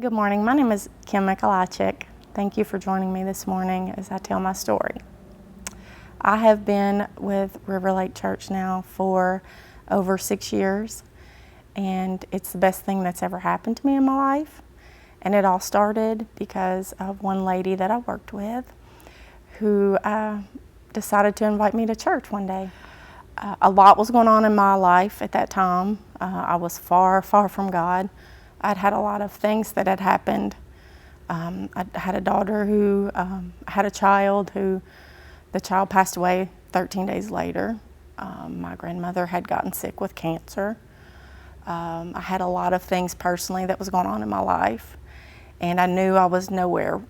Good morning. My name is Kim Mikolajczyk. Thank you for joining me this morning as I tell my story. I have been with River Lake Church now for over 6 years, and it's the best thing that's ever happened to me in my life. And it all started because of one lady that I worked with who decided to invite me to church one day. A lot was going on in my life at that time. I was far, far from God. I'd had a lot of things that had happened. I had a daughter who had a child who the child passed away 13 days later. My grandmother had gotten sick with cancer. I had a lot of things personally that was going on in my life, and I knew I was nowhere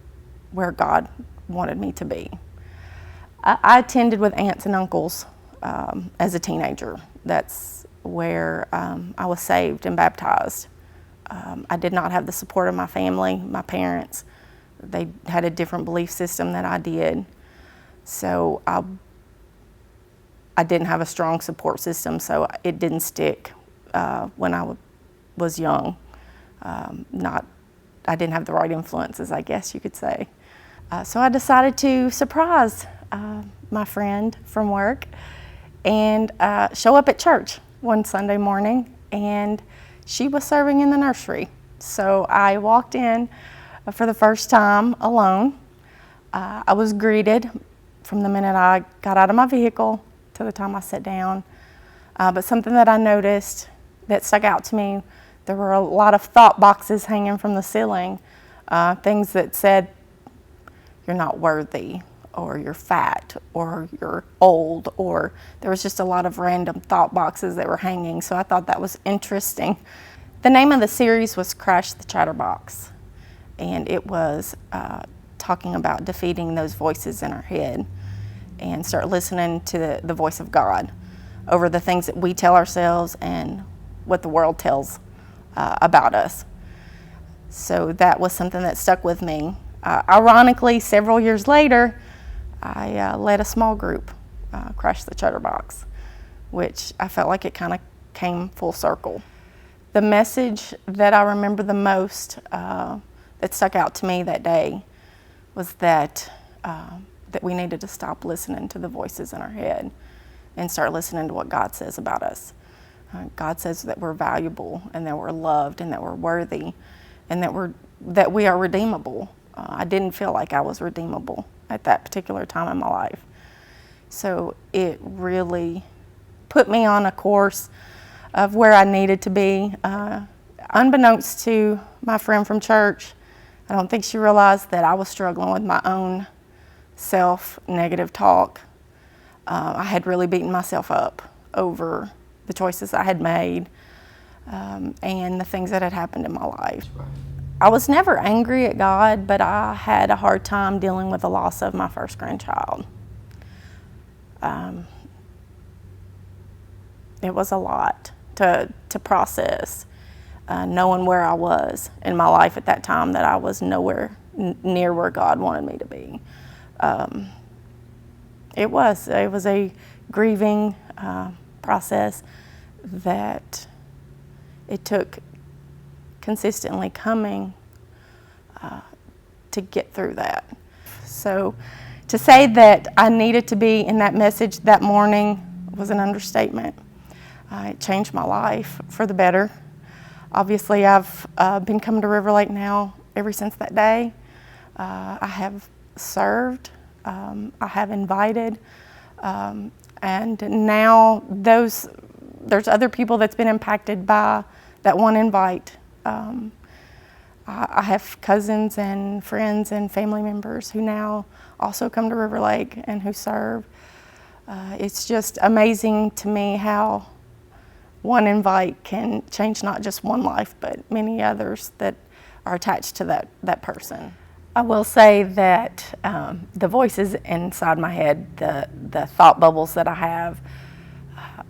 where God wanted me to be. I attended with aunts and uncles as a teenager. That's where I was saved and baptized. I did not have the support of my family, my parents. They had a different belief system than I did. So I didn't have a strong support system, so it didn't stick when I was young. I didn't have the right influences, I guess you could say. So I decided to surprise my friend from work and show up at church one Sunday morning, and she was serving in the nursery. So I walked in for the first time alone. I was greeted from the minute I got out of my vehicle to the time I sat down. But something that I noticed that stuck out to me, there were a lot of thought boxes hanging from the ceiling, things that said, "You're not worthy," or "You're fat," or "You're old," or there was just a lot of random thought boxes that were hanging, so I thought that was interesting. The name of the series was Crash the Chatterbox, and it was talking about defeating those voices in our head and start listening to the voice of God over the things that we tell ourselves and what the world tells about us. So that was something that stuck with me. Ironically, several years later, I led a small group, Crash the Chatterbox, which I felt like it kind of came full circle. The message that I remember the most that stuck out to me that day was that we needed to stop listening to the voices in our head and start listening to what God says about us. God says that we're valuable and that we're loved and that we're worthy and that we are redeemable. I didn't feel like I was redeemable at that particular time in my life. So it really put me on a course of where I needed to be. Unbeknownst to my friend from church, I don't think she realized that I was struggling with my own self-negative talk. I had really beaten myself up over the choices I had made and the things that had happened in my life. I was never angry at God, but I had a hard time dealing with the loss of my first grandchild. It was a lot to process, knowing where I was in my life at that time, that I was nowhere near where God wanted me to be. It was a grieving process that it took consistently coming to get through that. So to say that I needed to be in that message that morning was an understatement. It changed my life for the better. Obviously, I've been coming to River Lake now ever since that day. I have served, I have invited, and now there's other people that's been impacted by that one invite. I have cousins and friends and family members who now also come to River Lake and who serve. It's just amazing to me how one invite can change not just one life, but many others that are attached to that person. I will say that the voices inside my head, the thought bubbles that I have,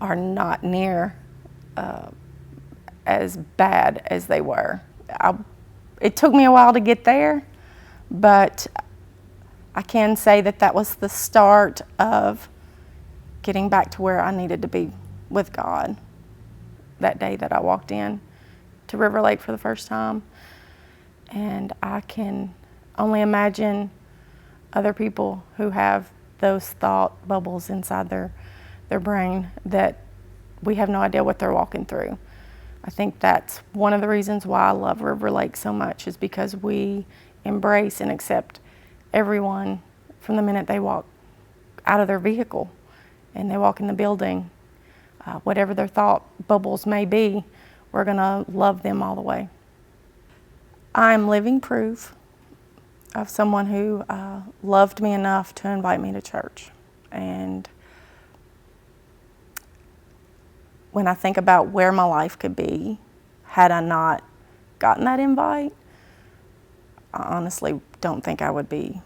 are not near as bad as they were. It took me a while to get there, but I can say that was the start of getting back to where I needed to be with God that day that I walked in to River Lake for the first time. And I can only imagine other people who have those thought bubbles inside their brain that we have no idea what they're walking through. I think that's one of the reasons why I love River Lake so much, is because we embrace and accept everyone from the minute they walk out of their vehicle and they walk in the building. Whatever their thought bubbles may be, we're going to love them all the way. I'm living proof of someone who loved me enough to invite me to church. And when I think about where my life could be had I not gotten that invite, I honestly don't think I would be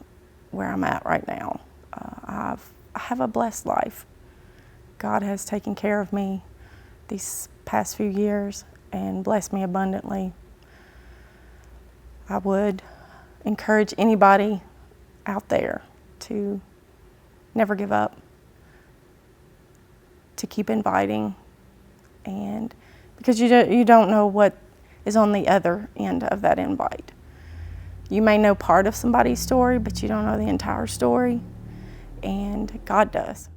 where I'm at right now. I have a blessed life. God has taken care of me these past few years and blessed me abundantly. I would encourage anybody out there to never give up, to keep inviting, and because you don't know what is on the other end of that invite. You may know part of somebody's story, but you don't know the entire story, and God does.